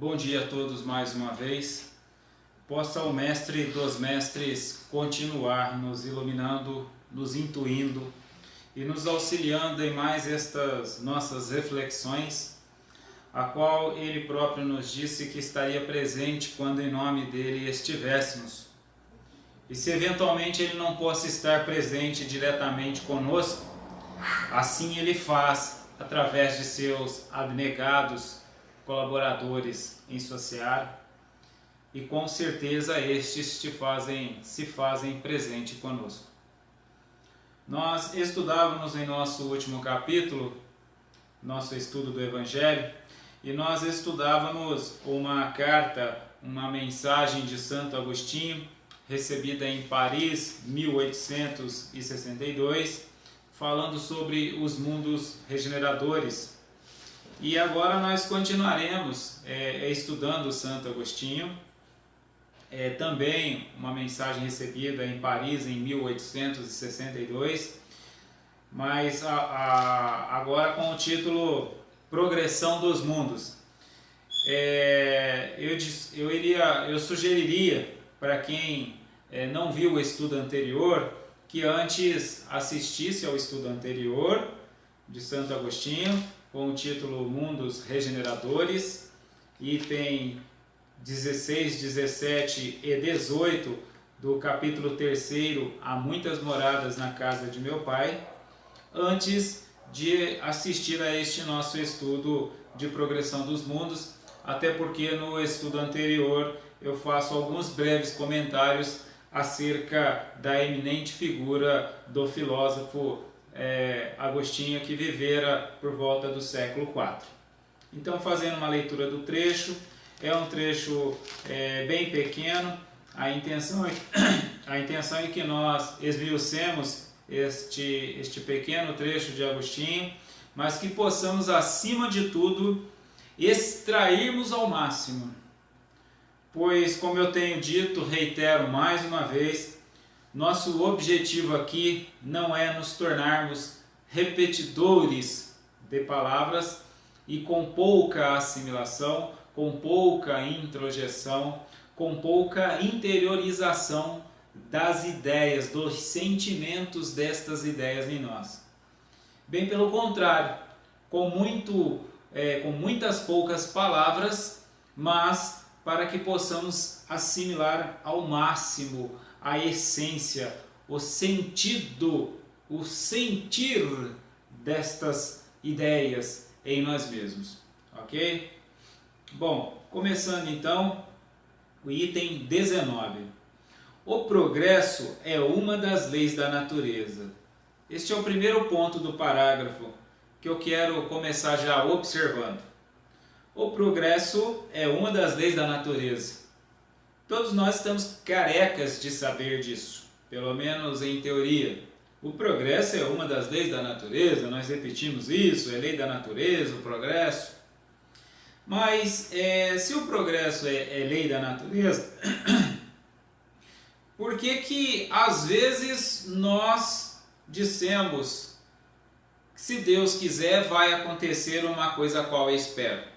Bom dia a todos mais uma vez. Possa o Mestre dos Mestres continuar nos iluminando, nos intuindo e nos auxiliando em mais estas nossas reflexões, a qual Ele próprio nos disse que estaria presente quando em nome dEle estivéssemos. E se eventualmente Ele não possa estar presente diretamente conosco, assim Ele faz através de seus abnegados colaboradores em sua seara, e com certeza estes se fazem presente conosco. Nós estudávamos em nosso último capítulo, nosso estudo do Evangelho, e nós estudávamos uma carta, uma mensagem de Santo Agostinho, recebida em Paris, 1862, falando sobre os mundos regeneradores. E agora nós continuaremos estudando Santo Agostinho, também uma mensagem recebida em Paris em 1862, mas agora com o título Progressão dos Mundos. Eu sugeriria para quem não viu o estudo anterior, que antes assistisse ao estudo anterior de Santo Agostinho, com o título Mundos Regeneradores, item 16, 17 e 18 do capítulo 3, Há Muitas Moradas na Casa de Meu Pai, antes de assistir a este nosso estudo de Progressão dos Mundos, até porque no estudo anterior eu faço alguns breves comentários acerca da eminente figura do filósofo Agostinho, que vivera por volta do século IV. Então, fazendo uma leitura do trecho, é um trecho bem pequeno. A intenção é que nós esmiucemos este pequeno trecho de Agostinho, mas que possamos, acima de tudo, extrairmos ao máximo. Pois, como eu tenho dito, reitero mais uma vez, nosso objetivo aqui não é nos tornarmos repetidores de palavras e com pouca assimilação, com pouca introjeção, com pouca interiorização das ideias, dos sentimentos destas ideias em nós. Bem pelo contrário, com muitas poucas palavras, mas para que possamos assimilar ao máximo a essência, o sentido, o sentir destas ideias em nós mesmos, ok? Bom, começando então o item 19. O progresso é uma das leis da natureza. Este é o primeiro ponto do parágrafo que eu quero começar já observando. O progresso é uma das leis da natureza. Todos nós estamos carecas de saber disso, pelo menos em teoria. O progresso é uma das leis da natureza, nós repetimos isso, é lei da natureza, o progresso. Mas se o progresso é lei da natureza, por que às vezes nós dissemos que se Deus quiser vai acontecer uma coisa a qual eu espero?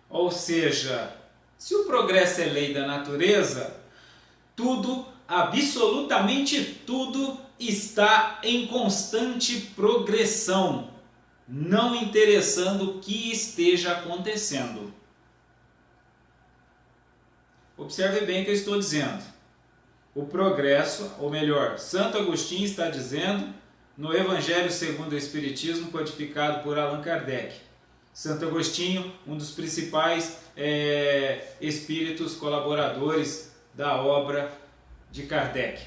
Ou seja, se o progresso é lei da natureza, tudo, absolutamente tudo, está em constante progressão, não interessando o que esteja acontecendo. Observe bem o que eu estou dizendo. O progresso, ou melhor, Santo Agostinho está dizendo no Evangelho segundo o Espiritismo, codificado por Allan Kardec. Santo Agostinho, um dos principais espíritos colaboradores da obra de Kardec,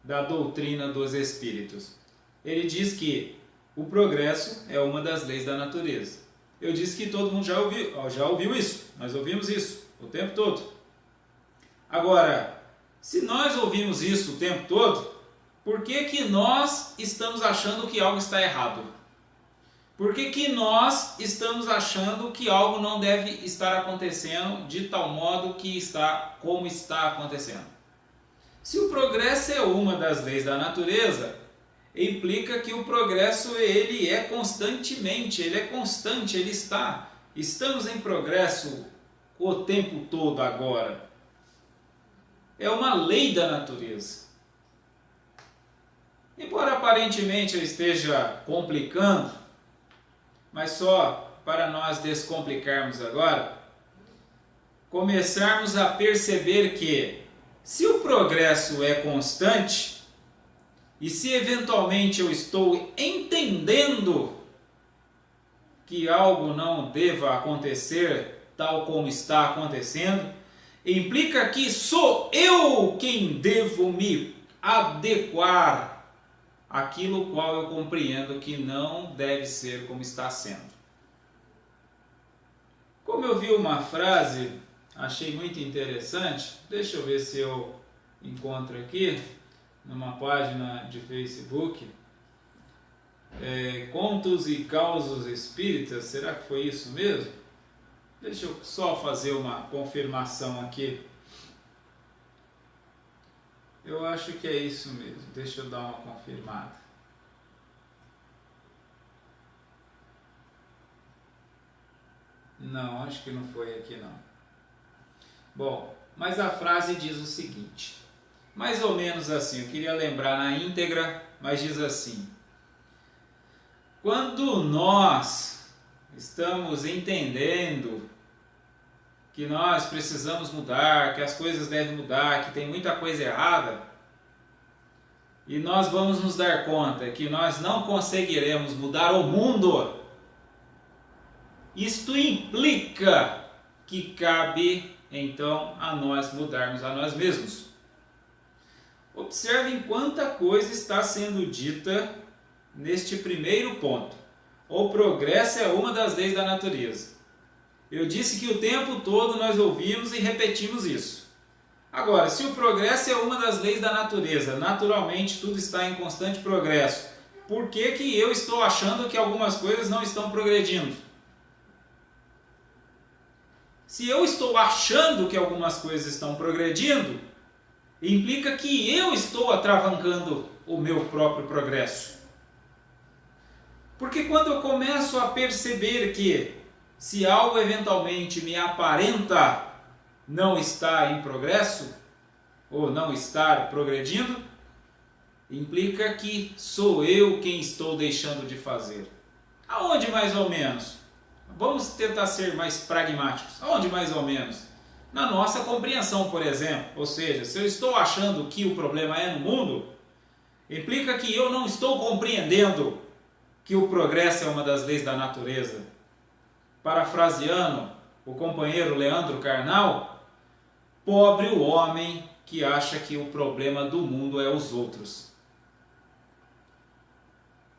da doutrina dos espíritos. Ele diz que o progresso é uma das leis da natureza. Eu disse que todo mundo já ouviu isso, nós ouvimos isso o tempo todo. Agora, se nós ouvimos isso o tempo todo, por que nós estamos achando que algo está errado? Por que nós estamos achando que algo não deve estar acontecendo de tal modo que está como está acontecendo? Se o progresso é uma das leis da natureza, implica que o progresso ele é constantemente, ele é constante, ele está estamos em progresso o tempo todo agora. É uma lei da natureza. Embora aparentemente eu esteja complicando, mas só para nós descomplicarmos agora, começarmos a perceber que se o progresso é constante e se eventualmente eu estou entendendo que algo não deva acontecer tal como está acontecendo, implica que sou eu quem devo me adequar àquilo qual eu compreendo que não deve ser como está sendo. Como eu vi uma frase, achei muito interessante, deixa eu ver se eu encontro aqui, numa página de Facebook, Contos e Causos Espíritas, será que foi isso mesmo? Deixa eu só fazer uma confirmação aqui. Eu acho que é isso mesmo, deixa eu dar uma confirmada. Não, acho que não foi aqui não. Bom, mas a frase diz o seguinte, mais ou menos assim, eu queria lembrar na íntegra, mas diz assim: quando nós estamos entendendo que nós precisamos mudar, que as coisas devem mudar, que tem muita coisa errada, e nós vamos nos dar conta que nós não conseguiremos mudar o mundo, isto implica que cabe então a nós mudarmos a nós mesmos. Observem quanta coisa está sendo dita neste primeiro ponto. O progresso é uma das leis da natureza. Eu disse que o tempo todo nós ouvimos e repetimos isso. Agora, se o progresso é uma das leis da natureza, naturalmente tudo está em constante progresso, por que que eu estou achando que algumas coisas não estão progredindo? Se eu estou achando que algumas coisas estão progredindo, implica que eu estou atravancando o meu próprio progresso. Porque quando eu começo a perceber que se algo eventualmente me aparenta não estar em progresso, ou não estar progredindo, implica que sou eu quem estou deixando de fazer. Aonde mais ou menos? Vamos tentar ser mais pragmáticos. Aonde mais ou menos? Na nossa compreensão, por exemplo. Ou seja, se eu estou achando que o problema é no mundo, implica que eu não estou compreendendo que o progresso é uma das leis da natureza. Parafraseando o companheiro Leandro Carnal, pobre o homem que acha que o problema do mundo é os outros.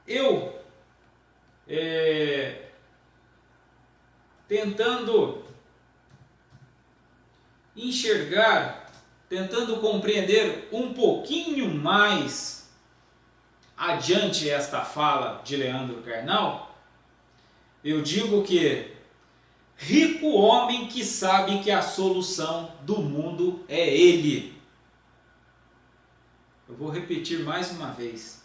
Eu, tentando enxergar, tentando compreender um pouquinho mais adiante esta fala de Leandro Carnal, eu digo que rico homem que sabe que a solução do mundo é ele. Eu vou repetir mais uma vez.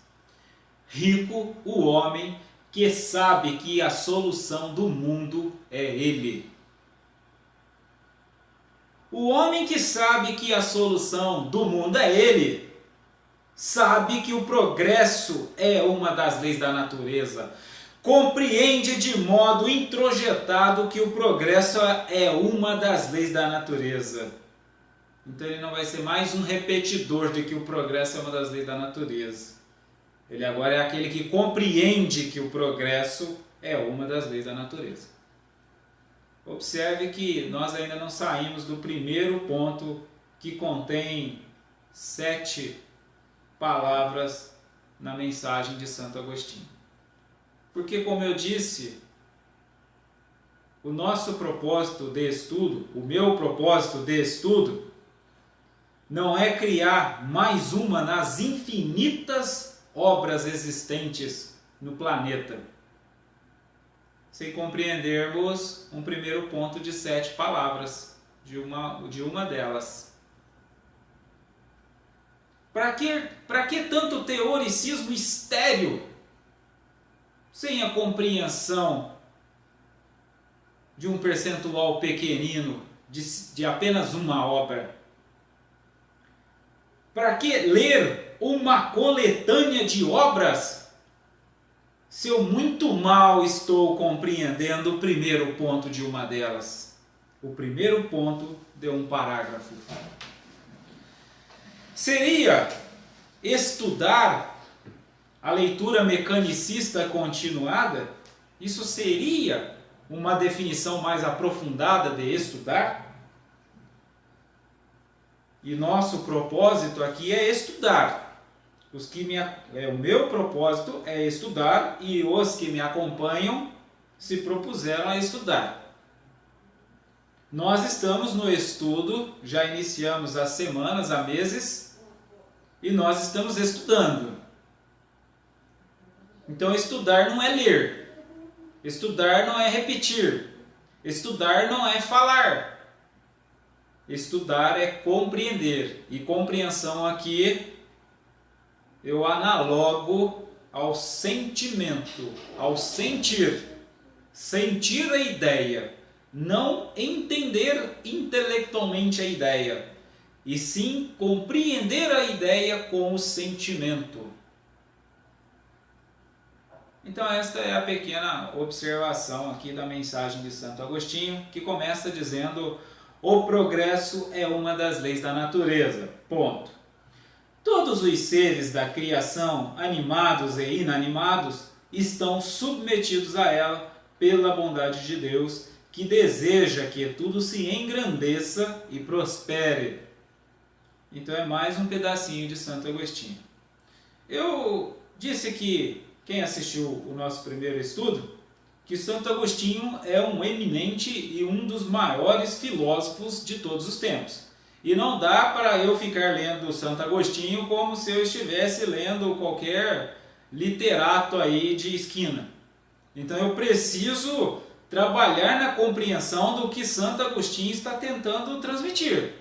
Rico o homem que sabe que a solução do mundo é ele. O homem que sabe que a solução do mundo é ele, sabe que o progresso é uma das leis da natureza. Compreende de modo introjetado que o progresso é uma das leis da natureza. Então ele não vai ser mais um repetidor de que o progresso é uma das leis da natureza. Ele agora é aquele que compreende que o progresso é uma das leis da natureza. Observe que nós ainda não saímos do primeiro ponto, que contém 7 palavras na mensagem de Santo Agostinho. Porque, como eu disse, o nosso propósito de estudo, o meu propósito de estudo, não é criar mais uma nas infinitas obras existentes no planeta, sem compreendermos um primeiro ponto de 7 palavras, de uma delas. Para que tanto teoricismo estéril, sem a compreensão de um percentual pequenino, de apenas uma obra? Para que ler uma coletânea de obras se eu muito mal estou compreendendo o primeiro ponto de uma delas? O primeiro ponto de um parágrafo. Seria estudar a leitura mecanicista continuada? Isso seria uma definição mais aprofundada de estudar? E nosso propósito aqui é estudar. O meu propósito é estudar, e os que me acompanham se propuseram a estudar. Nós estamos no estudo, já iniciamos há semanas, há meses, e nós estamos estudando. Então estudar não é ler, estudar não é repetir, estudar não é falar. Estudar é compreender, e compreensão aqui eu analogo ao sentimento, ao sentir. Sentir a ideia, não entender intelectualmente a ideia, e sim compreender a ideia com o sentimento. Então esta é a pequena observação aqui da mensagem de Santo Agostinho, que começa dizendo: o progresso é uma das leis da natureza. Ponto. Todos os seres da criação, animados e inanimados, estão submetidos a ela pela bondade de Deus, que deseja que tudo se engrandeça e prospere. Então é mais um pedacinho de Santo Agostinho. Eu disse que, quem assistiu o nosso primeiro estudo, que Santo Agostinho é um eminente e um dos maiores filósofos de todos os tempos. E não dá para eu ficar lendo Santo Agostinho como se eu estivesse lendo qualquer literato aí de esquina. Então eu preciso trabalhar na compreensão do que Santo Agostinho está tentando transmitir.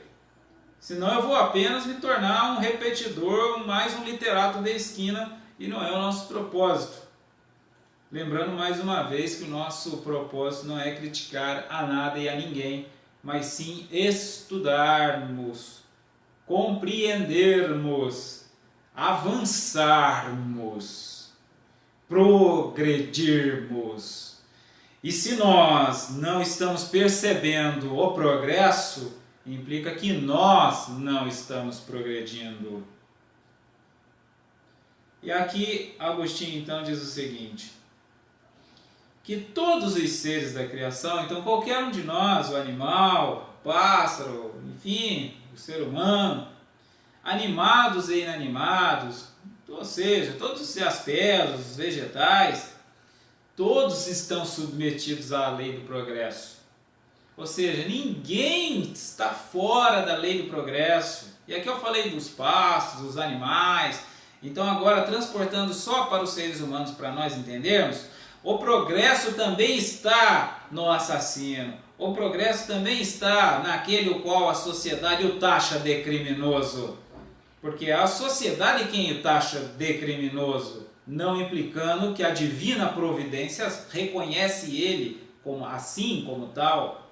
Senão eu vou apenas me tornar um repetidor, mais um literato de esquina, e não é o nosso propósito. Lembrando mais uma vez que o nosso propósito não é criticar a nada e a ninguém, mas sim estudarmos, compreendermos, avançarmos, progredirmos. E se nós não estamos percebendo o progresso, implica que nós não estamos progredindo. E aqui Agostinho então diz o seguinte: que todos os seres da criação, então qualquer um de nós, o animal, o pássaro, enfim, o ser humano, animados e inanimados, ou seja, todos as pedras, os vegetais, todos estão submetidos à lei do progresso. Ou seja, ninguém está fora da lei do progresso. E aqui eu falei dos pássaros, dos animais. Então agora, transportando só para os seres humanos, para nós entendermos, o progresso também está no assassino. O progresso também está naquele o qual a sociedade o taxa de criminoso. Porque é a sociedade quem o taxa de criminoso, não implicando que a divina providência reconhece ele como assim, como tal.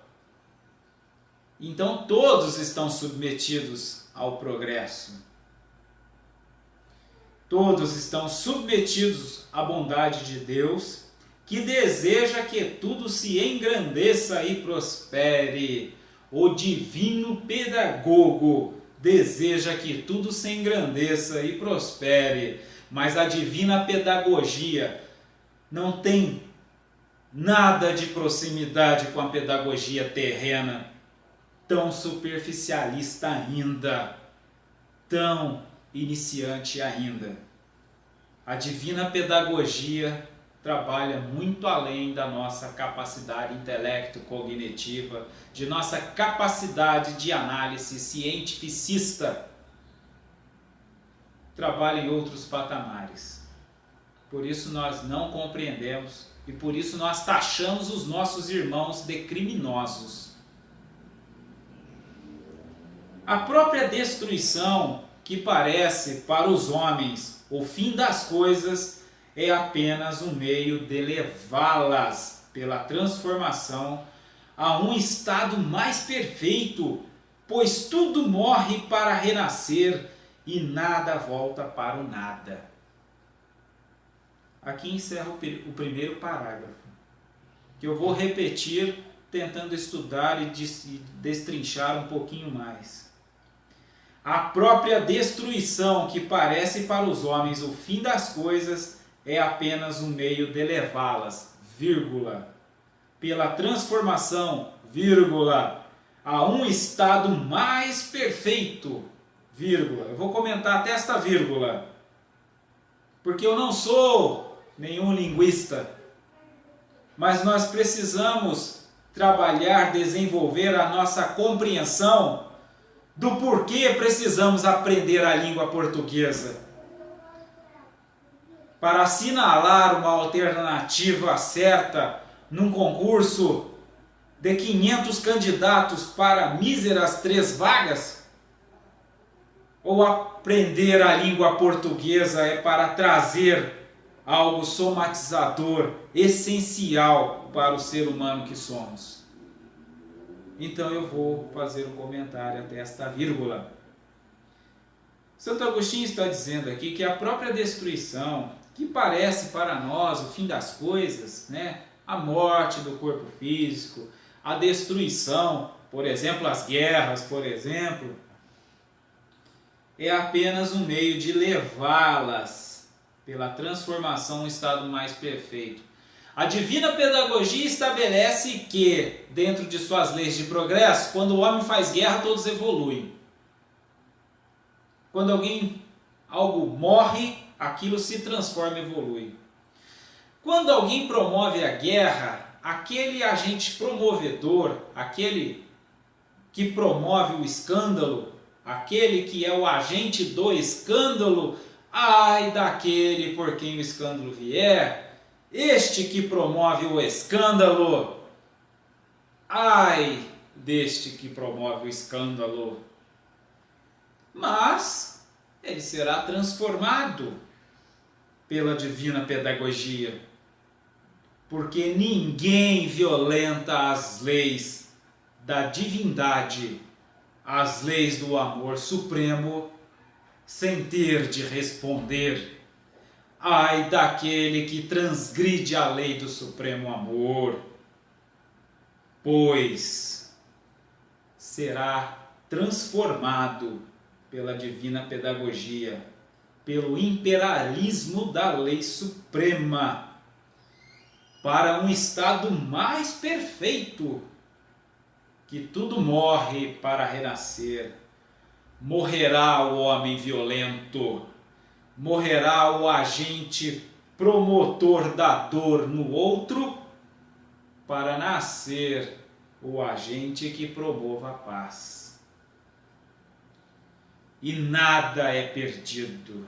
Então todos estão submetidos ao progresso. Todos estão submetidos à bondade de Deus, que deseja que tudo se engrandeça e prospere. O divino pedagogo deseja que tudo se engrandeça e prospere, mas a divina pedagogia não tem nada de proximidade com a pedagogia terrena, tão superficialista ainda, tão iniciante ainda. A divina pedagogia trabalha muito além da nossa capacidade intelecto-cognitiva, de nossa capacidade de análise cientificista. Trabalha em outros patamares. Por isso nós não compreendemos e por isso nós taxamos os nossos irmãos de criminosos. A própria destruição, que parece para os homens o fim das coisas, é apenas um meio de levá-las pela transformação a um estado mais perfeito, pois tudo morre para renascer e nada volta para o nada. Aqui encerra o primeiro parágrafo, que eu vou repetir tentando estudar e destrinchar um pouquinho mais. A própria destruição que parece para os homens o fim das coisas é apenas um meio de elevá-las, vírgula, pela transformação, vírgula, a um estado mais perfeito, vírgula. Eu vou comentar até esta vírgula, porque eu não sou nenhum linguista, mas nós precisamos trabalhar, desenvolver a nossa compreensão do porquê precisamos aprender a língua portuguesa. Para assinalar uma alternativa certa num concurso de 500 candidatos para míseras 3 vagas? Ou aprender a língua portuguesa é para trazer algo somatizador, essencial para o ser humano que somos? Então eu vou fazer um comentário até esta vírgula. Santo Agostinho está dizendo aqui que a própria destruição, que parece para nós o fim das coisas, né? A morte do corpo físico, a destruição, por exemplo, as guerras, por exemplo, é apenas um meio de levá-las pela transformação a um estado mais perfeito. A divina pedagogia estabelece que, dentro de suas leis de progresso, quando o homem faz guerra, todos evoluem. Quando algo morre, aquilo se transforma e evolui. Quando alguém promove a guerra, aquele agente promovedor, aquele que promove o escândalo, aquele que é o agente do escândalo, ai daquele por quem o escândalo vier, este que promove o escândalo, ai deste que promove o escândalo. Mas ele será transformado pela divina pedagogia, porque ninguém violenta as leis da divindade, as leis do amor supremo, sem ter de responder. Ai daquele que transgride a lei do supremo amor, pois será transformado pela divina pedagogia, pelo imperialismo da lei suprema, para um estado mais perfeito, que tudo morre para renascer. Morrerá o homem violento, morrerá o agente promotor da dor no outro, para nascer o agente que promova a paz. E nada é perdido,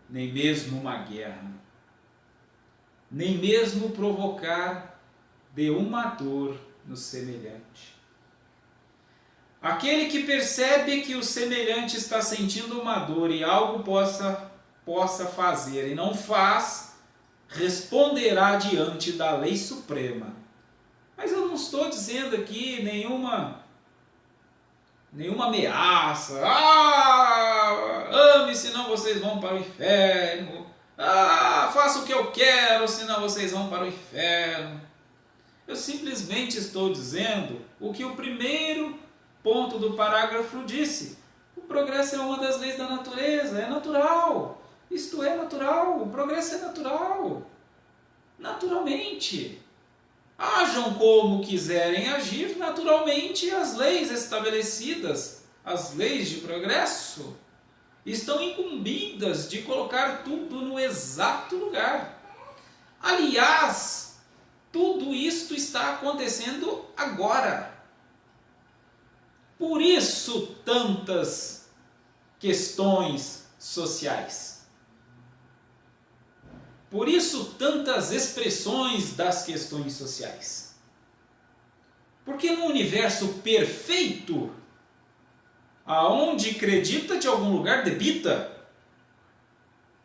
nem mesmo uma guerra, nem mesmo provocar de uma dor no semelhante. Aquele que percebe que o semelhante está sentindo uma dor e algo possa fazer e não faz, responderá diante da lei suprema. Mas eu não estou dizendo aqui nenhuma ameaça. Ame, senão vocês vão para o inferno. Faça o que eu quero, senão vocês vão para o inferno. Eu simplesmente estou dizendo o que o primeiro ponto do parágrafo disse. O progresso é uma das leis da natureza, é natural. Isto é natural, o progresso é natural. Naturalmente. Ajam como quiserem agir, naturalmente as leis estabelecidas, as leis de progresso, estão incumbidas de colocar tudo no exato lugar. Aliás, tudo isto está acontecendo agora. Por isso, tantas questões sociais. Por isso, tantas expressões das questões sociais. Porque no universo perfeito, aonde acredita de algum lugar debita.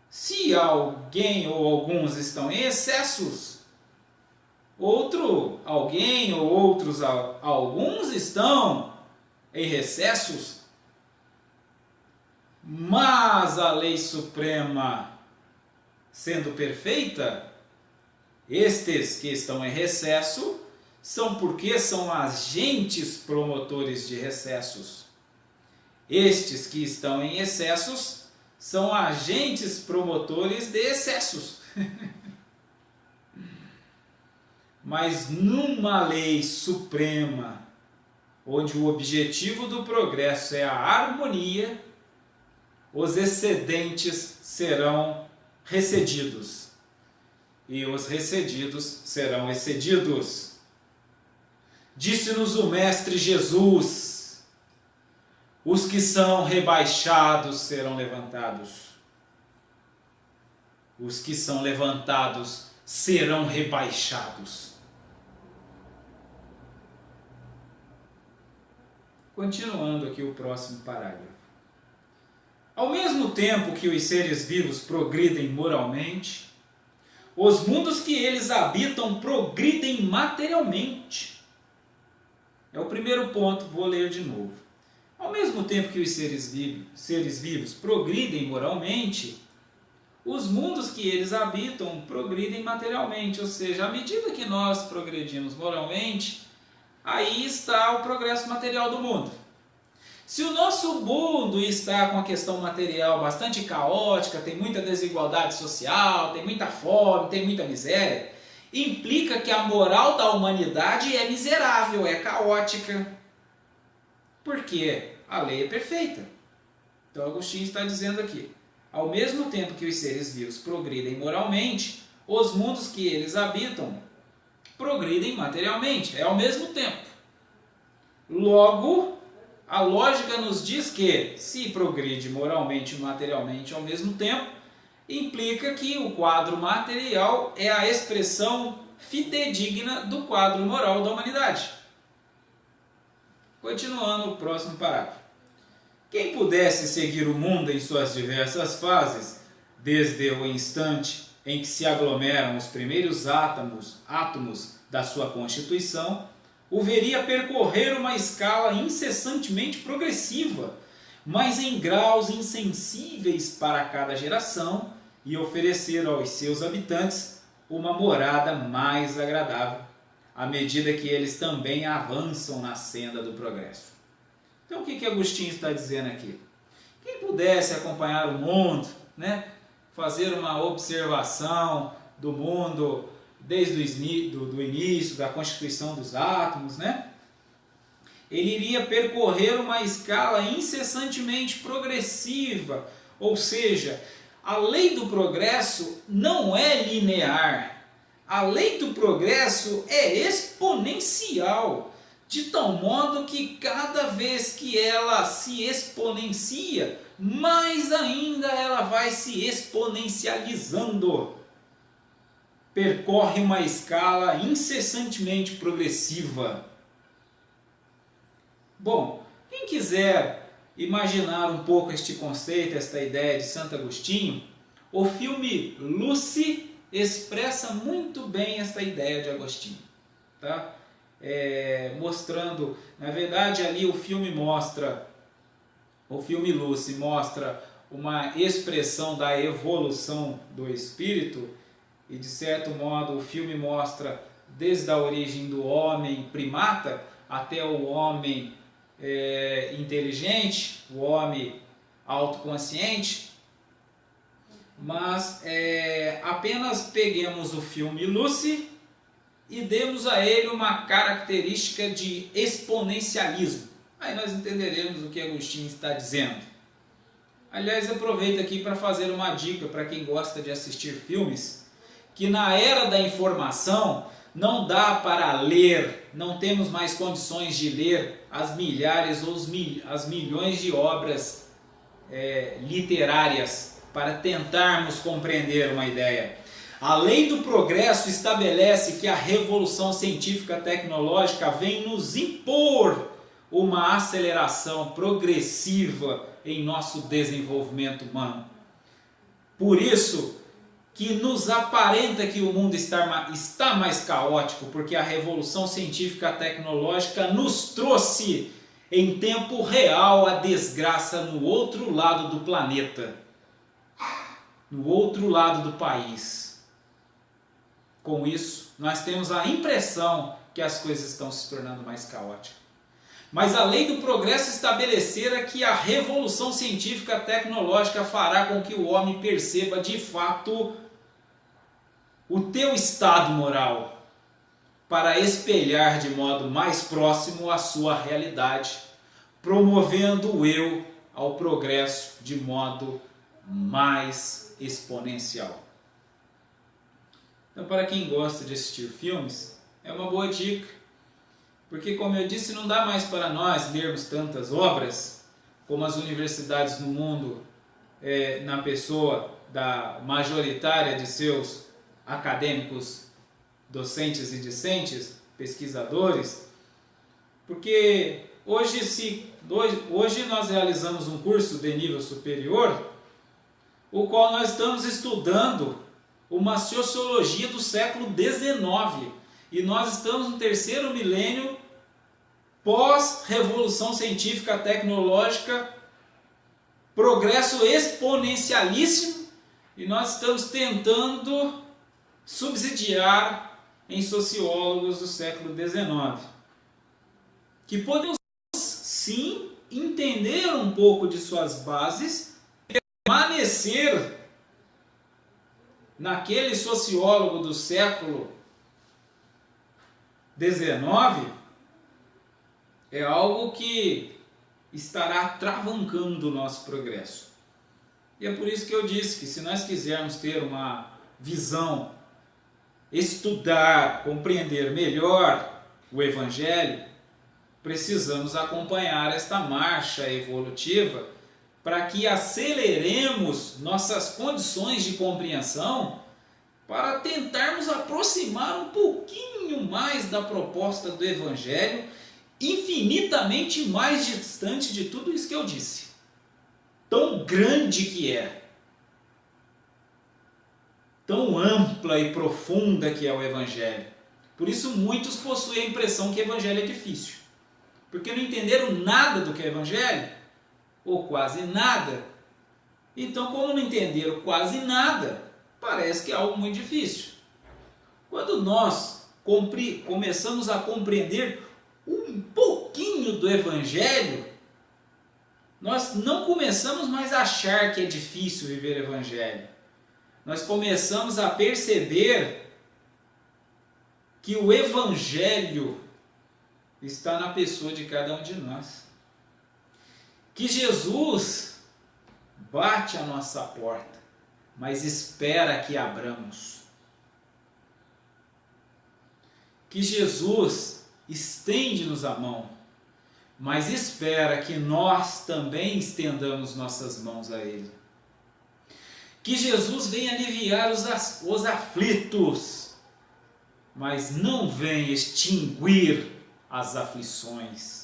Se alguém ou alguns estão em excessos, alguém ou outros, alguns estão em recessos, mas a lei suprema sendo perfeita, estes que estão em recesso são porque são agentes promotores de recessos. Estes que estão em excessos são agentes promotores de excessos. Mas numa lei suprema, onde o objetivo do progresso é a harmonia, os excedentes serão recedidos e os recedidos serão excedidos. Disse-nos o Mestre Jesus: os que são rebaixados serão levantados. Os que são levantados serão rebaixados. Continuando aqui o próximo parágrafo. Ao mesmo tempo que os seres vivos progridem moralmente, os mundos que eles habitam progridem materialmente. É o primeiro ponto, vou ler de novo. Ao mesmo tempo que os seres vivos progridem moralmente, os mundos que eles habitam progridem materialmente, ou seja, à medida que nós progredimos moralmente, aí está o progresso material do mundo. Se o nosso mundo está com a questão material bastante caótica, tem muita desigualdade social, tem muita fome, tem muita miséria, implica que a moral da humanidade é miserável, é caótica. Por quê? A lei é perfeita. Então Agostinho está dizendo aqui: ao mesmo tempo que os seres vivos progridem moralmente, os mundos que eles habitam progridem materialmente. É ao mesmo tempo. Logo, a lógica nos diz que, se progride moralmente e materialmente ao mesmo tempo, implica que o quadro material é a expressão fidedigna do quadro moral da humanidade. Continuando o próximo parágrafo. Quem pudesse seguir o mundo em suas diversas fases, desde o instante em que se aglomeram os primeiros átomos da sua constituição, o veria percorrer uma escala incessantemente progressiva, mas em graus insensíveis para cada geração, e oferecer aos seus habitantes uma morada mais agradável, à medida que eles também avançam na senda do progresso. Então o que Agostinho está dizendo aqui? Quem pudesse acompanhar o mundo, fazer uma observação do mundo desde o início, da constituição dos átomos, ele iria percorrer uma escala incessantemente progressiva, ou seja, a lei do progresso não é linear, a lei do progresso é exponencial, de tal modo que cada vez que ela se exponencia, mais ainda ela vai se exponencializando. Percorre uma escala incessantemente progressiva. Bom, quem quiser imaginar um pouco este conceito, esta ideia de Santo Agostinho, o filme Lucy expressa muito bem esta ideia de Agostinho, tá? Mostrando, na verdade ali o filme Lucy mostra uma expressão da evolução do espírito, e de certo modo o filme mostra desde a origem do homem primata até o homem inteligente, o homem autoconsciente, mas apenas peguemos o filme Lucy e demos a ele uma característica de exponencialismo. Aí nós entenderemos o que Agostinho está dizendo. Aliás, aproveito aqui para fazer uma dica para quem gosta de assistir filmes, que na era da informação não dá para ler, não temos mais condições de ler as milhares ou as milhões de obras literárias para tentarmos compreender uma ideia. A lei do progresso estabelece que a revolução científica tecnológica vem nos impor uma aceleração progressiva em nosso desenvolvimento humano. Por isso, que nos aparenta que o mundo está mais caótico, porque a revolução científica tecnológica nos trouxe em tempo real a desgraça no outro lado do planeta, no outro lado do país. Com isso, nós temos a impressão que as coisas estão se tornando mais caóticas. Mas a lei do progresso estabelecerá que a revolução científica tecnológica fará com que o homem perceba de fato o teu estado moral, para espelhar de modo mais próximo a sua realidade, promovendo o eu ao progresso de modo mais exponencial. Então, para quem gosta de assistir filmes, é uma boa dica, porque, como eu disse, não dá mais para nós lermos tantas obras como as universidades no mundo, na pessoa da majoritária de seus acadêmicos, docentes e discentes, pesquisadores, porque hoje nós realizamos um curso de nível superior, o qual nós estamos estudando uma sociologia do século XIX, e nós estamos no terceiro milênio pós-revolução científica tecnológica, progresso exponencialíssimo, e nós estamos tentando subsidiar em sociólogos do século XIX, que podemos sim entender um pouco de suas bases, permanecer naquele sociólogo do século XIX, é algo que estará travancando o nosso progresso. E é por isso que eu disse que, se nós quisermos ter uma visão, estudar, compreender melhor o Evangelho, precisamos acompanhar esta marcha evolutiva para que aceleremos nossas condições de compreensão, para tentarmos aproximar um pouquinho mais da proposta do Evangelho, infinitamente mais distante de tudo isso que eu disse. Tão grande que é, tão ampla e profunda que é o Evangelho. Por isso muitos possuem a impressão que o Evangelho é difícil, porque não entenderam nada do que é Evangelho, ou quase nada. Então, como não entenderam quase nada, parece que é algo muito difícil. Quando nós começamos a compreender um pouquinho do Evangelho, nós não começamos mais a achar que é difícil viver o Evangelho. Nós começamos a perceber que o Evangelho está na pessoa de cada um de nós. Que Jesus bate a nossa porta, mas espera que abramos. Que Jesus estende-nos a mão, mas espera que nós também estendamos nossas mãos a Ele. Que Jesus vem aliviar os aflitos, mas não vem extinguir as aflições.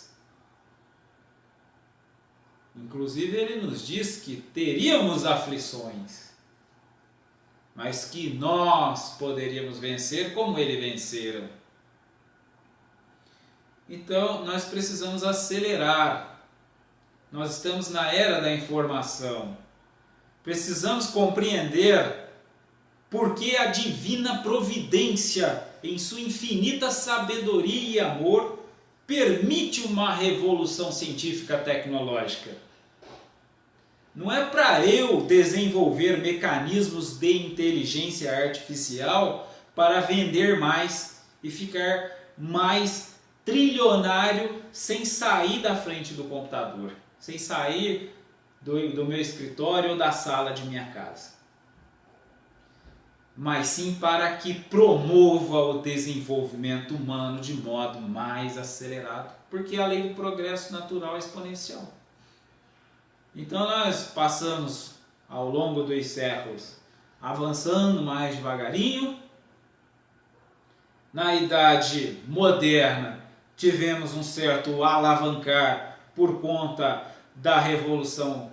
Inclusive, Ele nos diz que teríamos aflições, mas que nós poderíamos vencer como Ele vencera. Então, nós precisamos acelerar. Nós estamos na era da informação. Precisamos compreender por que a divina providência, em sua infinita sabedoria e amor, permite uma revolução científica tecnológica. Não é para eu desenvolver mecanismos de inteligência artificial para vender mais e ficar mais trilionário sem sair da frente do computador, sem sair do meu escritório ou da sala de minha casa, mas sim para que promova o desenvolvimento humano de modo mais acelerado, porque a lei do progresso natural é exponencial. Então nós passamos ao longo dos séculos avançando mais devagarinho. Na idade moderna tivemos um certo alavancar por conta da revolução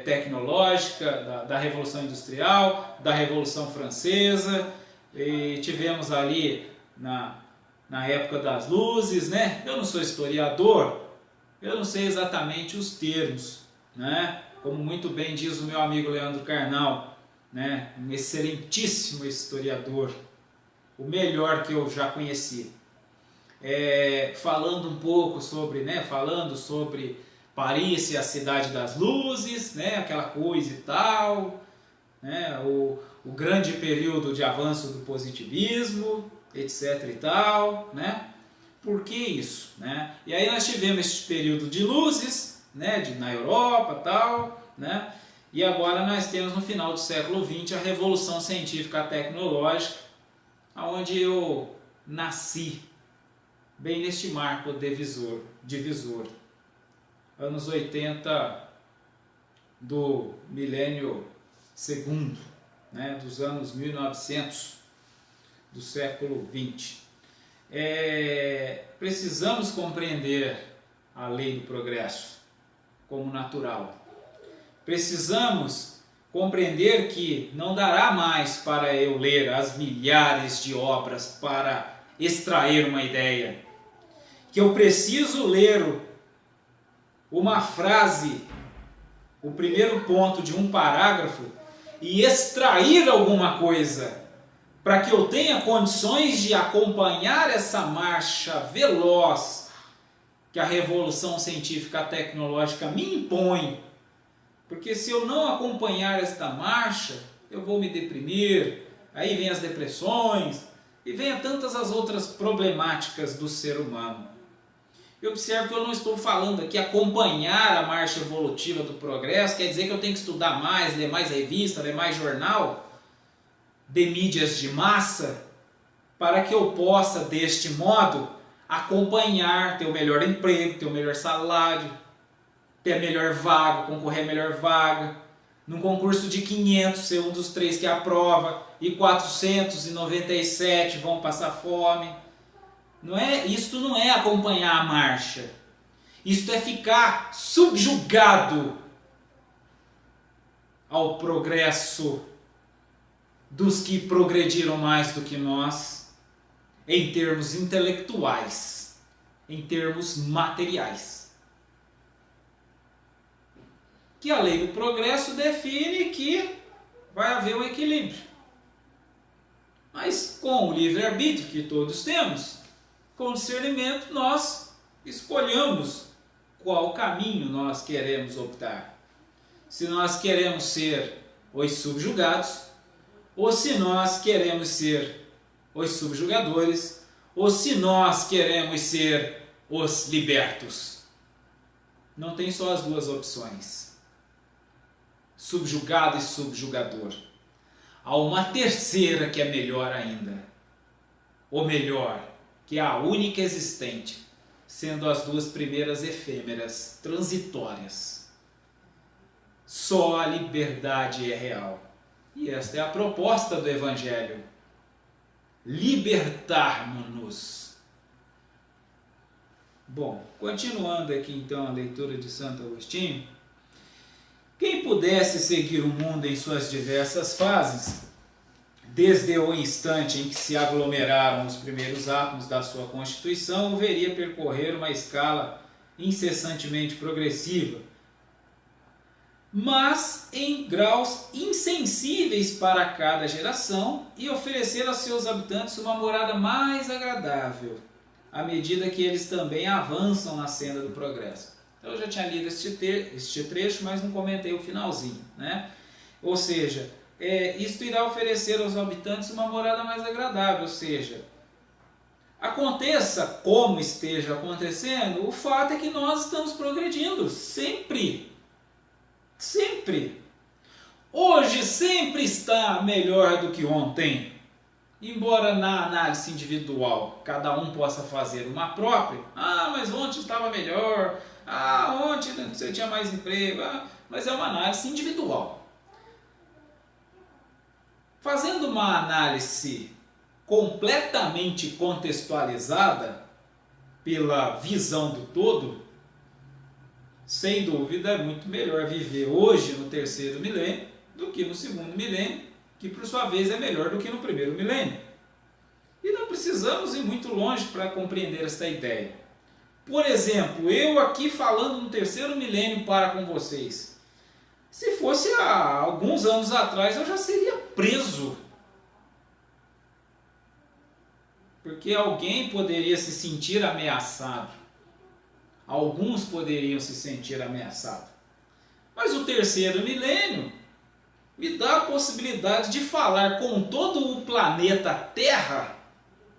tecnológica, da Revolução Industrial, da Revolução Francesa, e tivemos ali na época das luzes, né? Eu não sou historiador, eu não sei exatamente os termos, né? Como muito bem diz o meu amigo Leandro Carnal, né? Um excelentíssimo historiador, o melhor que eu já conheci. Falando um pouco sobre, né? Falando sobre Paris e a cidade das luzes, né? Aquela coisa e tal, né? O grande período de avanço do positivismo, etc e tal, né? Por que isso, né? E aí nós tivemos esse período de luzes, né? Na Europa, tal, né? E agora nós temos no final do século XX a Revolução Científica Tecnológica, onde eu nasci, bem neste marco divisor, anos 80 do milênio segundo, né? Dos anos 1900 do século XX. Precisamos compreender a lei do progresso como natural. Precisamos compreender que não dará mais para eu ler as milhares de obras para extrair uma ideia. Que eu preciso ler uma frase, o primeiro ponto de um parágrafo e extrair alguma coisa, para que eu tenha condições de acompanhar essa marcha veloz que a revolução científica tecnológica me impõe. Porque se eu não acompanhar esta marcha, eu vou me deprimir, aí vem as depressões e vem tantas as outras problemáticas do ser humano. E observe que eu não estou falando aqui acompanhar a marcha evolutiva do progresso, quer dizer que eu tenho que estudar mais, ler mais revista, ler mais jornal de mídias de massa, para que eu possa, deste modo, acompanhar, ter o melhor emprego, ter o melhor salário, ter a melhor vaga, concorrer à melhor vaga, num concurso de 500 ser um dos 3 que aprova, e 497 vão passar fome. Isto não é acompanhar a marcha, isto é ficar subjugado ao progresso dos que progrediram mais do que nós, em termos intelectuais, em termos materiais. Que a lei do progresso define que vai haver um equilíbrio. Mas com o livre-arbítrio que todos temos, com discernimento nós escolhemos qual caminho nós queremos optar. Se nós queremos ser os subjugados, ou se nós queremos ser os subjugadores, ou se nós queremos ser os libertos. Não tem só as duas opções, subjugado e subjugador. Há uma terceira que é melhor ainda, ou melhor, que é a única existente, sendo as duas primeiras efêmeras, transitórias. Só a liberdade é real. E esta é a proposta do Evangelho. Libertarmos-nos. Bom, continuando aqui então a leitura de Santo Agostinho, quem pudesse seguir o mundo em suas diversas fases, desde o instante em que se aglomeraram os primeiros átomos da sua constituição, o veria percorrer uma escala incessantemente progressiva, mas em graus insensíveis para cada geração, e oferecer aos seus habitantes uma morada mais agradável, à medida que eles também avançam na senda do progresso. Então, eu já tinha lido este trecho, mas não comentei o finalzinho, né? Ou seja, isto irá oferecer aos habitantes uma morada mais agradável, ou seja, aconteça como esteja acontecendo, o fato é que nós estamos progredindo, sempre. Sempre. Hoje sempre está melhor do que ontem. Embora na análise individual cada um possa fazer uma própria. Mas ontem estava melhor. Ontem você tinha mais emprego. Mas é uma análise individual. Fazendo uma análise completamente contextualizada pela visão do todo, Sem dúvida, é muito melhor viver hoje no terceiro milênio do que no segundo milênio, que por sua vez é melhor do que no primeiro milênio. E não precisamos ir muito longe para compreender esta ideia. Por exemplo, eu aqui falando no terceiro milênio para com vocês. Se fosse há alguns anos atrás, eu já seria preso. Porque alguém poderia se sentir ameaçado. Alguns poderiam se sentir ameaçados. Mas o terceiro milênio me dá a possibilidade de falar com todo o planeta Terra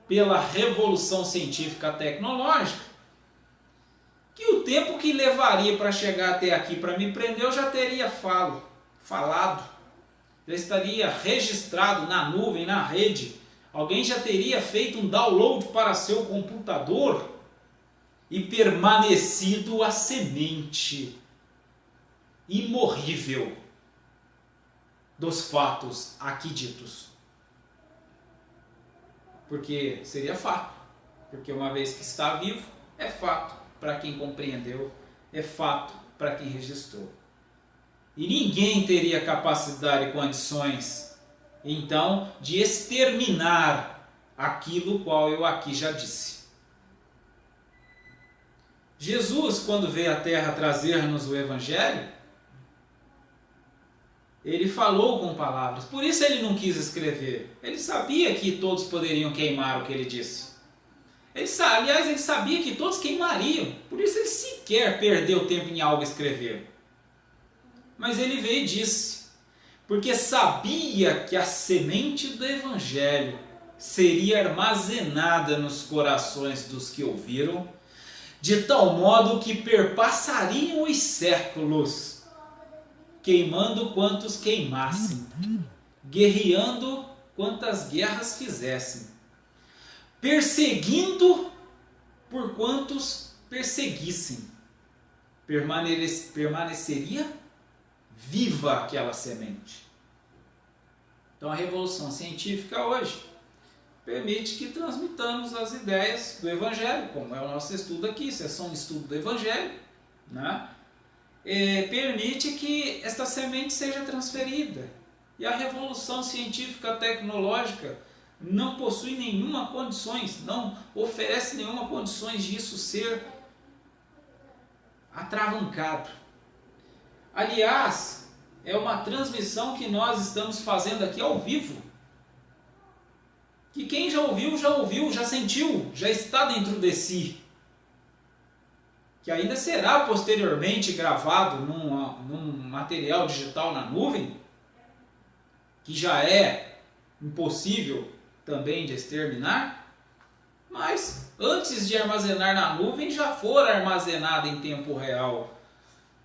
pela revolução científica tecnológica, que o tempo que levaria para chegar até aqui para me prender eu já teria falado, já estaria registrado na nuvem, na rede, alguém já teria feito um download para seu computador e permanecido a semente imorrível dos fatos aqui ditos. Porque seria fato, porque uma vez que está vivo, é fato para quem compreendeu, é fato para quem registrou. E ninguém teria capacidade e condições, então, de exterminar aquilo qual eu aqui já disse. Jesus, quando veio à Terra trazer-nos o Evangelho, ele falou com palavras, por isso ele não quis escrever. Ele sabia que todos poderiam queimar o que ele disse. Aliás, ele sabia que todos queimariam, por isso ele sequer perdeu tempo em algo escrever. Mas ele veio e disse, porque sabia que a semente do Evangelho seria armazenada nos corações dos que ouviram, de tal modo que perpassariam os séculos, queimando quantos queimassem, guerreando quantas guerras fizessem, perseguindo por quantos perseguissem, permaneceria viva aquela semente. Então a revolução científica hoje permite que transmitamos as ideias do Evangelho, como é o nosso estudo aqui, isso é só um estudo do Evangelho, né? Permite que esta semente seja transferida. E a revolução científica tecnológica não possui nenhuma condições, não oferece nenhuma condições disso ser atravancado. Aliás, é uma transmissão que nós estamos fazendo aqui ao vivo. Que quem já ouviu, já sentiu, já está dentro de si. Que ainda será posteriormente gravado num material digital na nuvem, que já é impossível também de exterminar, mas antes de armazenar na nuvem, já for armazenado em tempo real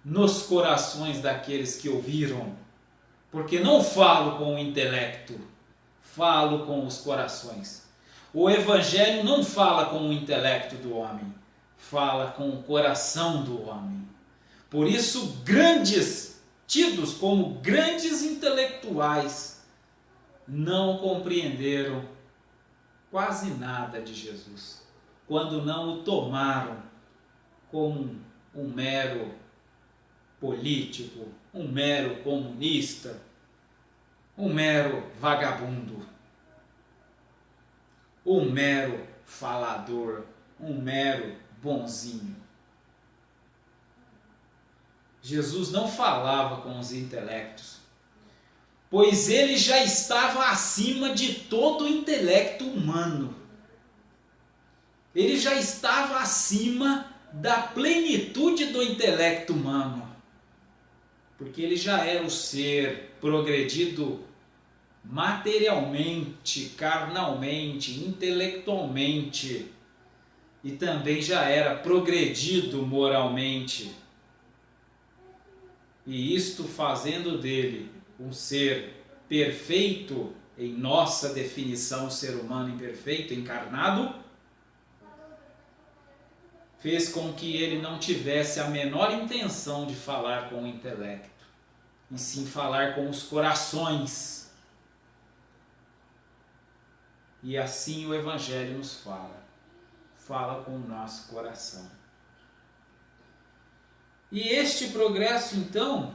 nos corações daqueles que ouviram, porque não falo com o intelecto, falo com os corações. O Evangelho não fala com o intelecto do homem, fala com o coração do homem. Por isso, tidos como grandes intelectuais, não compreenderam quase nada de Jesus, quando não o tomaram como um mero político, um mero comunista, um mero vagabundo, um mero falador, um mero bonzinho. Jesus não falava com os intelectos, pois ele já estava acima de todo o intelecto humano. Ele já estava acima da plenitude do intelecto humano, porque ele já era o ser progredido materialmente, carnalmente, intelectualmente, e também já era progredido moralmente. E isto fazendo dele um ser perfeito, em nossa definição, ser humano imperfeito, encarnado, fez com que ele não tivesse a menor intenção de falar com o intelecto, e sim falar com os corações. E assim o Evangelho nos fala com o nosso coração. E este progresso, então,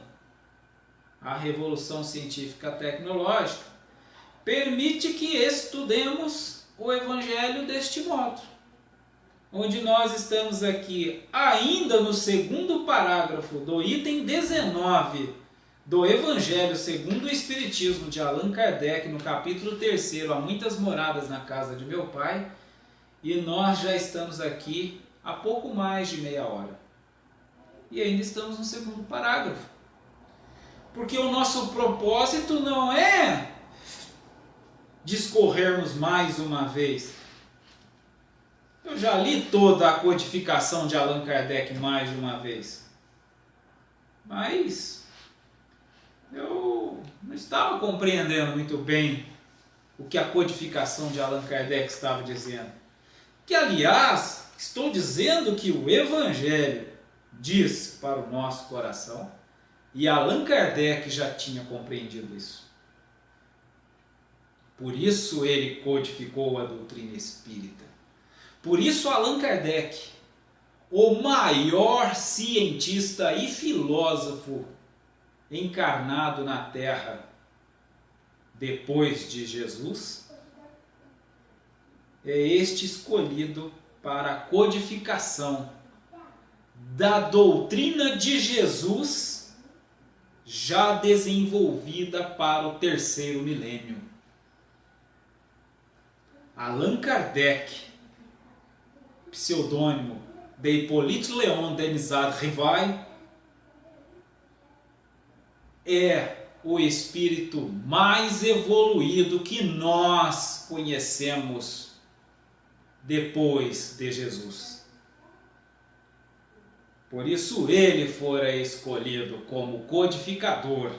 a revolução científica tecnológica, permite que estudemos o Evangelho deste modo. Onde nós estamos aqui ainda no segundo parágrafo do item 19 do Evangelho segundo o Espiritismo de Allan Kardec, no capítulo 3, Há Muitas Moradas na Casa de Meu Pai, e nós já estamos aqui há pouco mais de meia hora. E ainda estamos no segundo parágrafo. Porque o nosso propósito não é discorrermos mais uma vez. Eu já li toda a codificação de Allan Kardec mais de uma vez. Mas eu não estava compreendendo muito bem o que a codificação de Allan Kardec estava dizendo. Que, aliás, estou dizendo que o Evangelho diz para o nosso coração, e Allan Kardec já tinha compreendido isso. Por isso ele codificou a doutrina espírita. Por isso Allan Kardec, o maior cientista e filósofo encarnado na Terra depois de Jesus, é este escolhido para a codificação da doutrina de Jesus já desenvolvida para o terceiro milênio. Allan Kardec, pseudônimo de Hippolyte Léon Denisard Rivail, é o espírito mais evoluído que nós conhecemos depois de Jesus. Por isso ele fora escolhido como codificador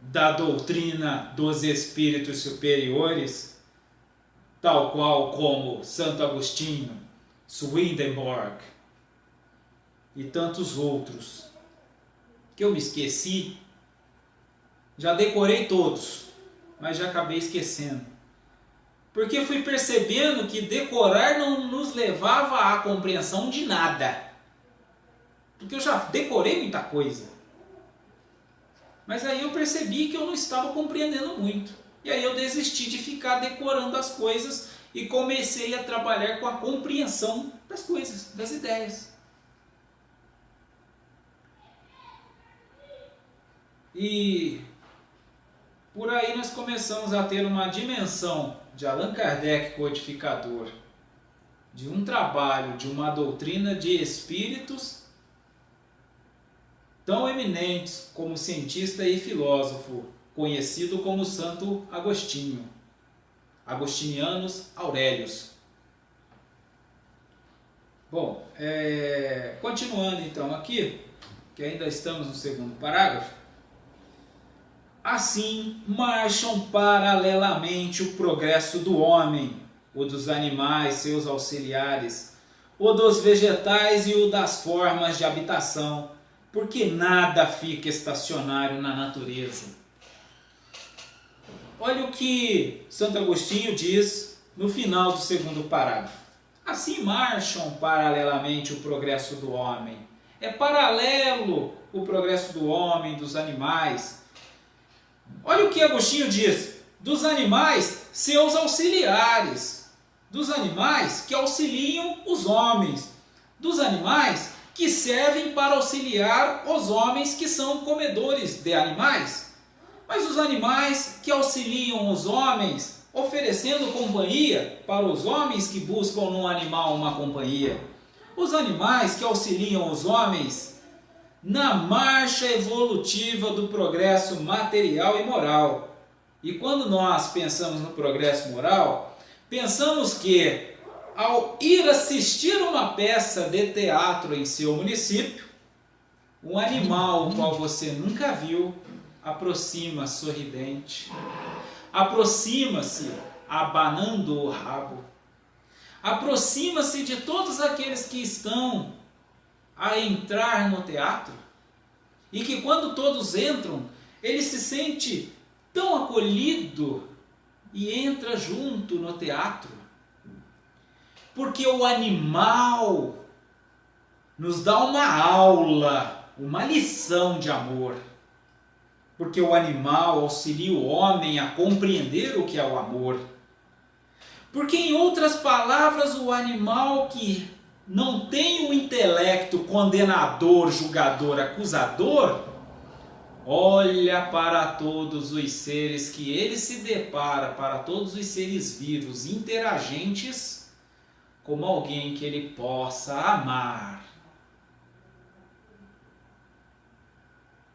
da doutrina dos espíritos superiores, tal qual como Santo Agostinho, Swedenborg e tantos outros, que eu me esqueci. Já decorei todos, mas já acabei esquecendo. Porque fui percebendo que decorar não nos levava à compreensão de nada. Porque eu já decorei muita coisa. Mas aí eu percebi que eu não estava compreendendo muito. E aí eu desisti de ficar decorando as coisas e comecei a trabalhar com a compreensão das coisas, das ideias. E por aí nós começamos a ter uma dimensão de Allan Kardec codificador, de um trabalho, de uma doutrina de espíritos tão eminentes como cientista e filósofo, conhecido como Santo Agostinho, Agostinianus Aurélios. Bom, continuando então aqui, que ainda estamos no segundo parágrafo. Assim marcham paralelamente o progresso do homem, o dos animais, seus auxiliares, o dos vegetais e o das formas de habitação, porque nada fica estacionário na natureza. Olha o que Santo Agostinho diz no final do segundo parágrafo. Assim marcham paralelamente o progresso do homem. É paralelo o progresso do homem, dos animais. Olha o que Agostinho diz. Dos animais, seus auxiliares. Dos animais que auxiliam os homens. Dos animais que servem para auxiliar os homens que são comedores de animais. Mas os animais que auxiliam os homens, oferecendo companhia para os homens que buscam no animal uma companhia. Os animais que auxiliam os homens na marcha evolutiva do progresso material e moral. E quando nós pensamos no progresso moral, pensamos que ao ir assistir uma peça de teatro em seu município, um animal o qual você nunca viu aproxima sorridente, aproxima-se abanando o rabo, aproxima-se de todos aqueles que estão a entrar no teatro, e que quando todos entram, ele se sente tão acolhido e entra junto no teatro, porque o animal nos dá uma aula, uma lição de amor. Porque o animal auxilia o homem a compreender o que é o amor. Porque, em outras palavras, o animal que não tem o intelecto condenador, julgador, acusador, olha para todos os seres que ele se depara, para todos os seres vivos, interagentes, como alguém que ele possa amar.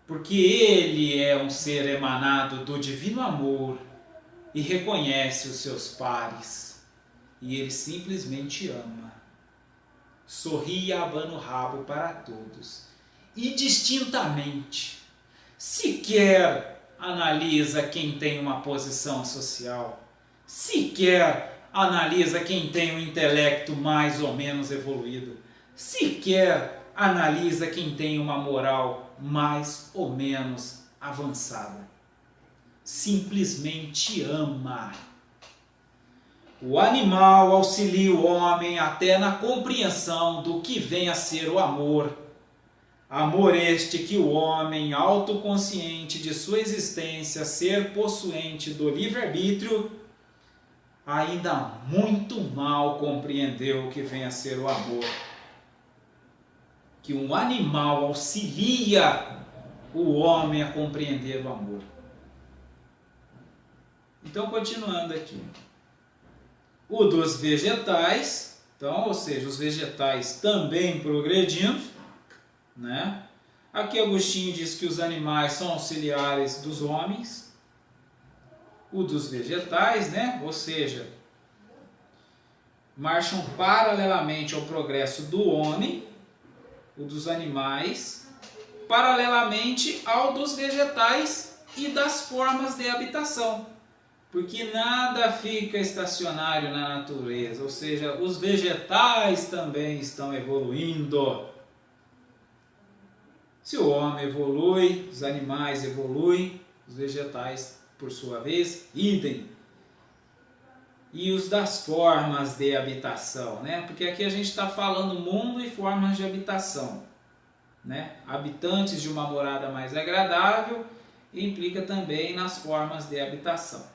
Porque ele é um ser emanado do divino amor e reconhece os seus pares. E ele simplesmente ama. Sorri e abana o rabo para todos. Indistintamente. Sequer analisa quem tem uma posição social. Sequer analisa quem tem um intelecto mais ou menos evoluído. Sequer analisa quem tem uma moral mais ou menos avançada. Simplesmente ama. O animal auxilia o homem até na compreensão do que vem a ser o amor. Amor este que o homem, autoconsciente de sua existência, ser possuente do livre-arbítrio, ainda muito mal compreendeu o que vem a ser o amor. Que um animal auxilia o homem a compreender o amor. Então, continuando aqui. O dos vegetais, então, ou seja, os vegetais também progredindo, né? Aqui Agostinho diz que os animais são auxiliares dos homens. O dos vegetais, né? Ou seja, marcham paralelamente ao progresso do homem. O dos animais, paralelamente ao dos vegetais e das formas de habitação. Porque nada fica estacionário na natureza, ou seja, os vegetais também estão evoluindo. Se o homem evolui, os animais evoluem, os vegetais, por sua vez, idem. E os das formas de habitação, né? Porque aqui a gente está falando mundo e formas de habitação, né? Habitantes de uma morada mais agradável implica também nas formas de habitação.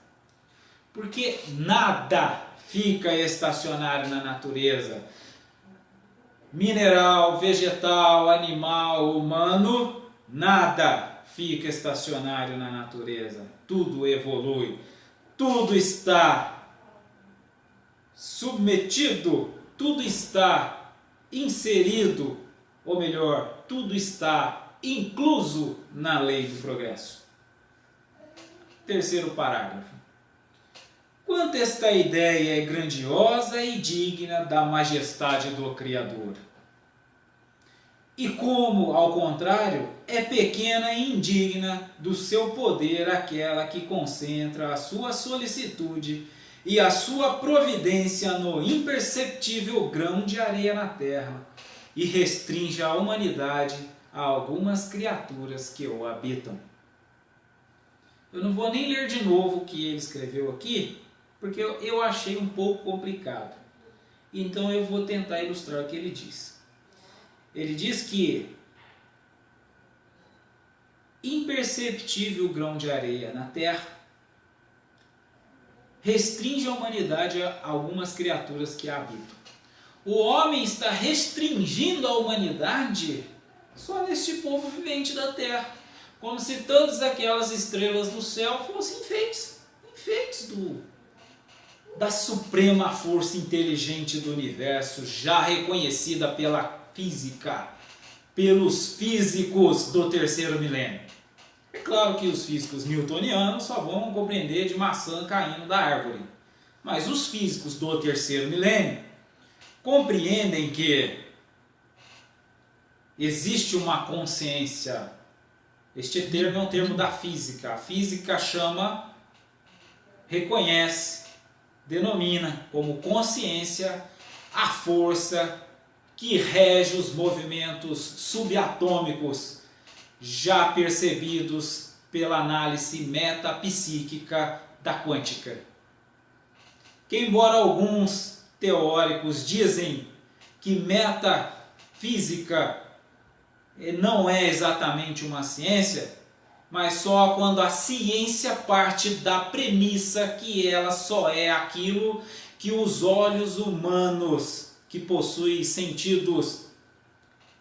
Porque nada fica estacionário na natureza. Mineral, vegetal, animal, humano, nada fica estacionário na natureza. Tudo evolui, tudo está submetido, tudo está inserido, ou melhor, tudo está incluso na lei do progresso. Terceiro parágrafo. Quanto esta ideia é grandiosa e digna da majestade do Criador. E como, ao contrário, é pequena e indigna do seu poder aquela que concentra a sua solicitude e a sua providência no imperceptível grão de areia na terra, e restringe a humanidade a algumas criaturas que o habitam. Eu não vou nem ler de novo o que ele escreveu aqui, porque eu achei um pouco complicado. Então eu vou tentar ilustrar o que ele diz. Ele diz que imperceptível grão de areia na terra restringe a humanidade a algumas criaturas que a habitam. O homem está restringindo a humanidade só neste povo vivente da terra, como se todas aquelas estrelas do céu fossem enfeites da suprema força inteligente do universo, já reconhecida pela física, pelos físicos do terceiro milênio. É claro que os físicos newtonianos só vão compreender de maçã caindo da árvore, mas os físicos do terceiro milênio compreendem que existe uma consciência. Este termo é um termo da física. A física chama, reconhece, denomina como consciência a força que rege os movimentos subatômicos já percebidos pela análise metapsíquica da quântica. Que embora alguns teóricos dizem que física não é exatamente uma ciência, mas só quando a ciência parte da premissa que ela só é aquilo que os olhos humanos, que possuem sentidos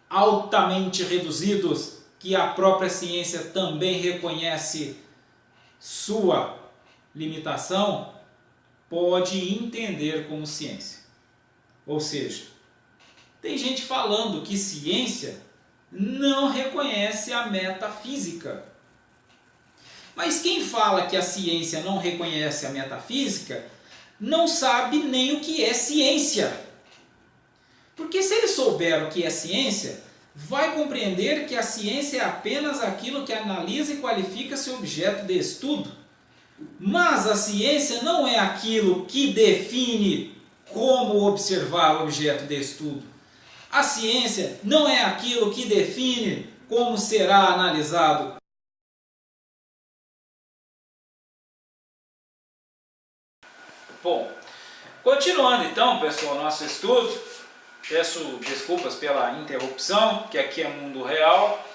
altamente reduzidos, que a própria ciência também reconhece sua limitação, pode entender como ciência. Ou seja, tem gente falando que ciência não reconhece a metafísica. Mas quem fala que a ciência não reconhece a metafísica não sabe nem o que é ciência. Porque se ele souber o que é ciência, vai compreender que a ciência é apenas aquilo que analisa e qualifica seu objeto de estudo. Mas a ciência não é aquilo que define como observar o objeto de estudo. A ciência não é aquilo que define como será analisado. Bom, continuando então, pessoal, nosso estudo, peço desculpas pela interrupção, que aqui é mundo real,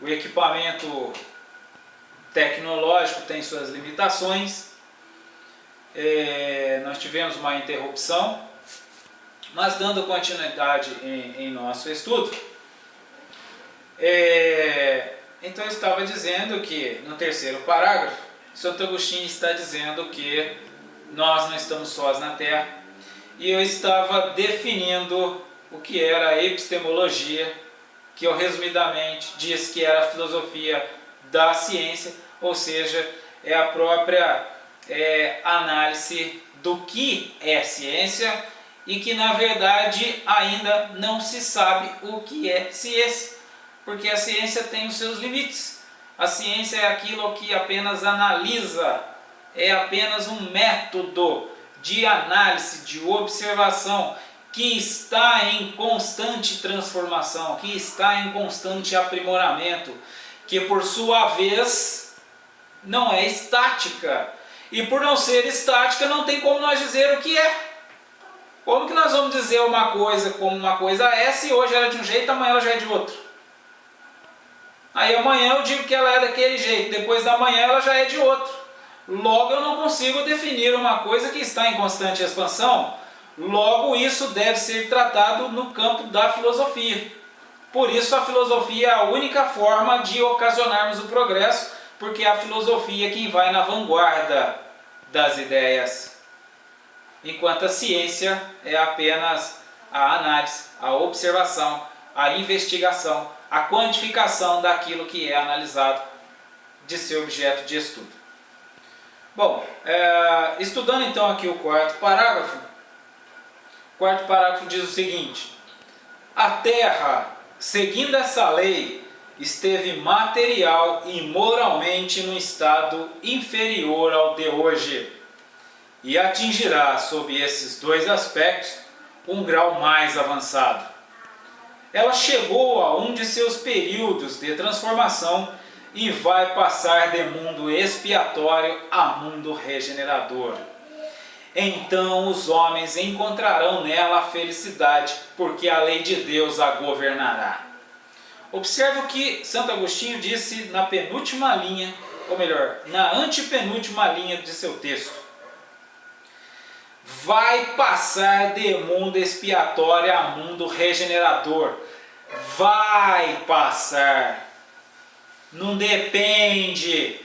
o equipamento tecnológico tem suas limitações, nós tivemos uma interrupção, mas dando continuidade em nosso estudo, então eu estava dizendo que no terceiro parágrafo, Santo Agostinho está dizendo que nós não estamos sós na Terra, e eu estava definindo o que era a epistemologia, que eu resumidamente disse que era a filosofia da ciência, ou seja, é a própria análise do que é ciência, e que na verdade ainda não se sabe o que é ciência, porque a ciência tem os seus limites. A ciência é aquilo que apenas analisa, é apenas um método de análise, de observação, que está em constante transformação, que está em constante aprimoramento, que por sua vez não é estática. E por não ser estática, não tem como nós dizer o que é. Como que nós vamos dizer uma coisa como uma coisa é, se hoje ela é de um jeito, amanhã ela já é de outro? Aí amanhã eu digo que ela é daquele jeito, depois da manhã ela já é de outro. Logo eu não consigo definir uma coisa que está em constante expansão. Logo isso deve ser tratado no campo da filosofia. Por isso a filosofia é a única forma de ocasionarmos o progresso, porque é a filosofia quem vai na vanguarda das ideias. Enquanto a ciência é apenas a análise, a observação, a investigação, a quantificação daquilo que é analisado de seu objeto de estudo. Bom, estudando então aqui o quarto parágrafo diz o seguinte: a Terra, seguindo essa lei, esteve material e moralmente no estado inferior ao de hoje, e atingirá, sob esses dois aspectos, um grau mais avançado. Ela chegou a um de seus períodos de transformação e vai passar de mundo expiatório a mundo regenerador. Então os homens encontrarão nela a felicidade, porque a lei de Deus a governará. Observe o que Santo Agostinho disse na penúltima linha, ou melhor, na antepenúltima linha de seu texto. Vai passar de mundo expiatório a mundo regenerador. Vai passar. Não depende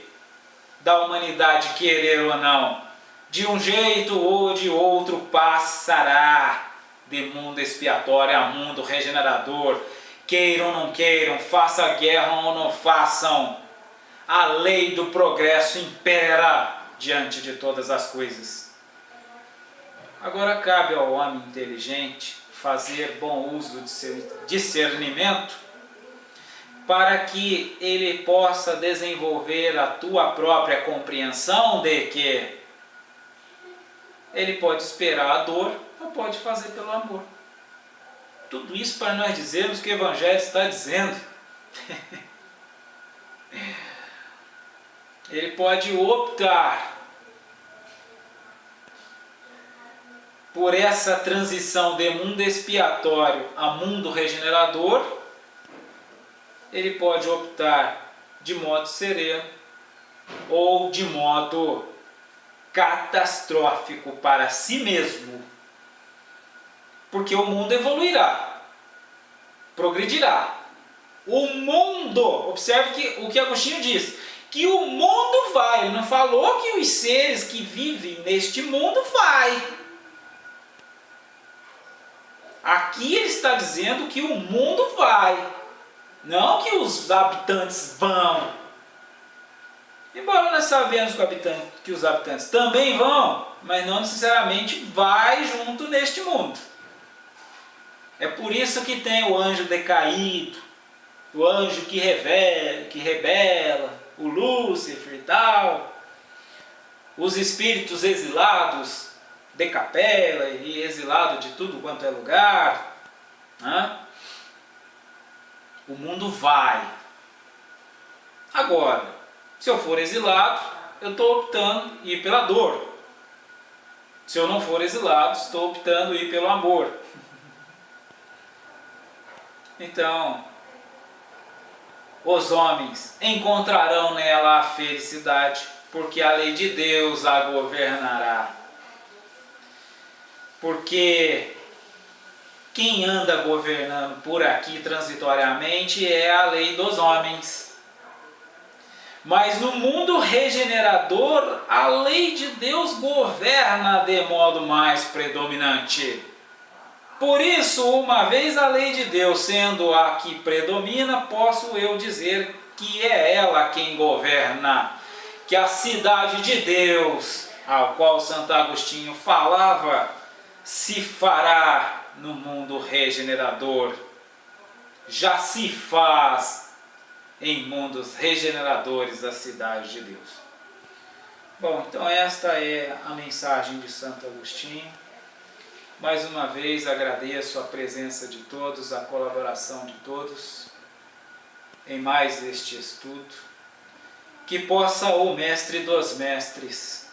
da humanidade querer ou não. De um jeito ou de outro passará de mundo expiatório a mundo regenerador. Queiram ou não queiram, façam guerra ou não façam, a lei do progresso impera diante de todas as coisas. Agora cabe ao homem inteligente fazer bom uso de seu discernimento para que ele possa desenvolver a tua própria compreensão de que ele pode esperar a dor ou pode fazer pelo amor. Tudo isso para nós dizermos o que o Evangelho está dizendo. Ele pode optar por essa transição de mundo expiatório a mundo regenerador, ele pode optar de modo sereno ou de modo catastrófico para si mesmo. Porque o mundo evoluirá, progredirá. O mundo, observe que o que Agostinho diz, que o mundo vai, ele não falou que os seres que vivem neste mundo vai. Aqui ele está dizendo que o mundo vai, não que os habitantes vão. Embora nós sabemos que os habitantes também vão, mas não necessariamente vai junto neste mundo. É por isso que tem o anjo decaído, o anjo que rebela, o Lúcifer e tal, os espíritos exilados de capela e exilado de tudo quanto é lugar. Né? O mundo vai. Agora, se eu for exilado, eu estou optando ir pela dor. Se eu não for exilado, estou optando ir pelo amor. Então, os homens encontrarão nela a felicidade, porque a lei de Deus a governará. Porque quem anda governando por aqui transitoriamente é a lei dos homens. Mas no mundo regenerador, a lei de Deus governa de modo mais predominante. Por isso, uma vez a lei de Deus sendo a que predomina, posso eu dizer que é ela quem governa, que a cidade de Deus, ao qual Santo Agostinho falava, se fará no mundo regenerador. Já se faz em mundos regeneradores a cidade de Deus. Bom, então esta é a mensagem de Santo Agostinho. Mais uma vez agradeço a presença de todos, a colaboração de todos em mais este estudo. Que possa o Mestre dos Mestres,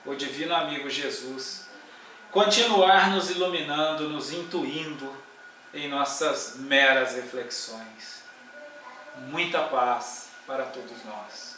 o Divino Amigo Jesus, continuar nos iluminando, nos intuindo em nossas meras reflexões. Muita paz para todos nós.